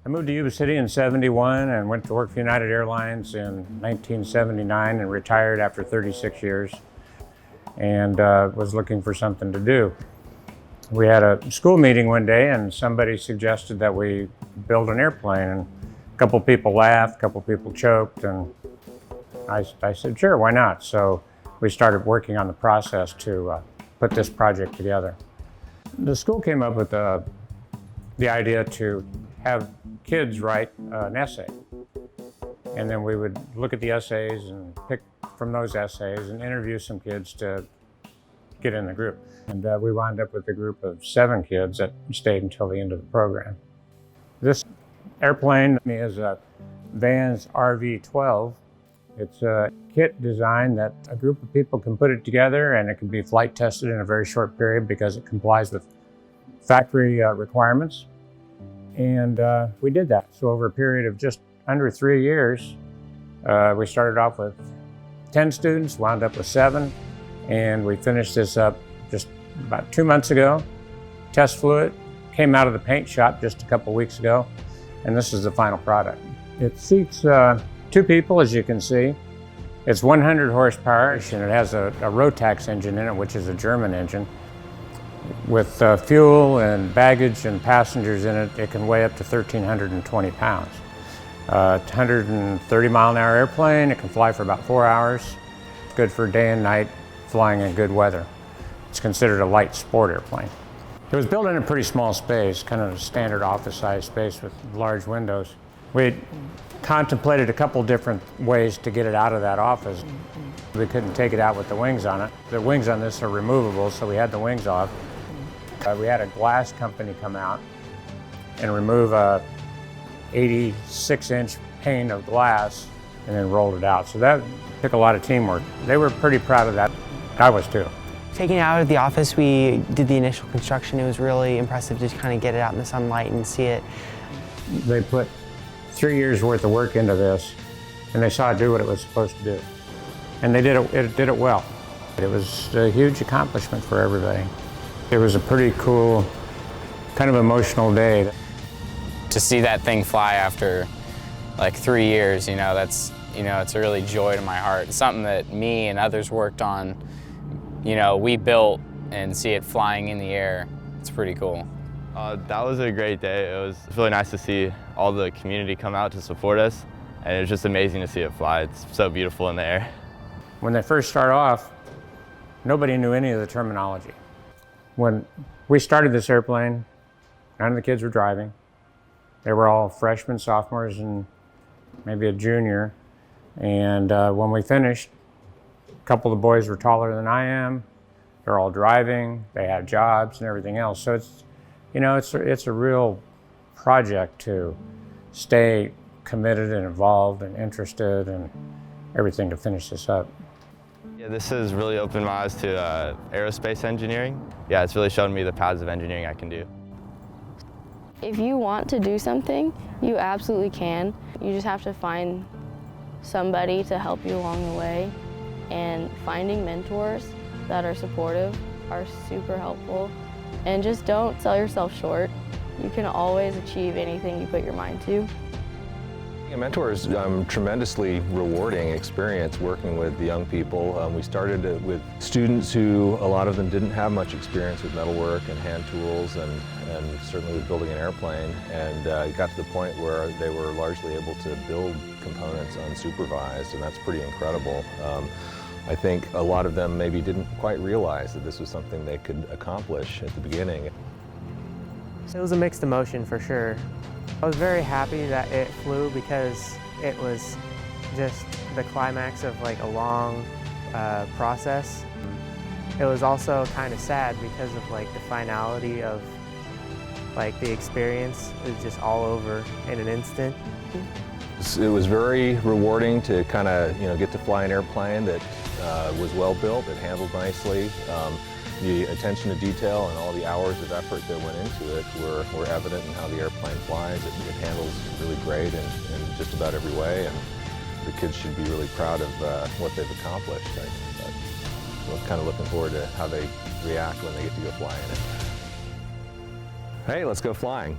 I moved to Yuba City in '71 and went to work for United Airlines in 1979 and retired after 36 years and was looking for something to do. We had a school meeting one day and somebody suggested that we build an airplane, and a couple people laughed, a couple people choked, and I said, sure, why not? So we started working on the process to put this project together. The school came up with the idea to have kids write an essay. And then we would look at the essays and pick from those essays and interview some kids to get in the group. And we wound up with a group of 7 kids that stayed until the end of the program. This airplane is a Vans RV-12. It's a kit design that a group of people can put it together, and it can be flight tested in a very short period because it complies with factory requirements. And we did that. So over a period of just under 3 years, we started off with 10 students, wound up with 7, and we finished this up just about 2 months ago. Test flew it, came out of the paint shop just a couple weeks ago, and this is the final product. It seats 2 people, as you can see. It's 100 horsepower, and it has a Rotax engine in it, which is a German engine. With fuel and baggage and passengers in it, it can weigh up to 1,320 pounds. 130 mile an hour airplane, it can fly for about 4 hours. It's good for day and night flying in good weather. It's considered a light sport airplane. It was built in a pretty small space, kind of a standard office-sized space with large windows. We contemplated a couple different ways to get it out of that office. We couldn't take it out with the wings on it. The wings on this are removable, so we had the wings off. We had a glass company come out and remove a 86-inch pane of glass and then rolled it out. So that took a lot of teamwork. They were pretty proud of that. I was too. Taking it out of the office, we did the initial construction. It was really impressive to kind of get it out in the sunlight and see it. They put 3 years worth of work into this, and they saw it do what it was supposed to do. And they did it well. It was a huge accomplishment for everybody. It was a pretty cool, kind of emotional day. To see that thing fly after like 3 years, that's, it's a really joy to my heart. It's something that me and others worked on, we built, and see it flying in the air. It's pretty cool. That was a great day. It was really nice to see all the community come out to support us, and it was just amazing to see it fly. It's so beautiful in the air. When they first started off, nobody knew any of the terminology. When we started this airplane, none of the kids were driving. They were all freshmen, sophomores, and maybe a junior. And when we finished, a couple of the boys were taller than I am. They're all driving. They had jobs and everything else. So it's a real project to stay committed and involved and interested and everything to finish this up. Yeah, this has really opened my eyes to aerospace engineering. Yeah, it's really shown me the paths of engineering I can do. If you want to do something, you absolutely can. You just have to find somebody to help you along the way, and finding mentors that are supportive are super helpful. And just don't sell yourself short. You can always achieve anything you put your mind to. Being a mentor is tremendously rewarding experience working with the young people. We started with students who, a lot of them didn't have much experience with metalwork and hand tools and certainly with building an airplane, and it got to the point where they were largely able to build components unsupervised, and that's pretty incredible. I think a lot of them maybe didn't quite realize that this was something they could accomplish at the beginning. It was a mixed emotion for sure. I was very happy that it flew because it was just the climax of like a long process. It was also kind of sad because of like the finality of like the experience is just all over in an instant. It was very rewarding to kind of get to fly an airplane that was well built, it handled nicely. The attention to detail and all the hours of effort that went into it were evident in how the airplane flies. It handles really great in just about every way, and the kids should be really proud of what they've accomplished. I'm kind of looking forward to how they react when they get to go fly in it. Hey, let's go flying.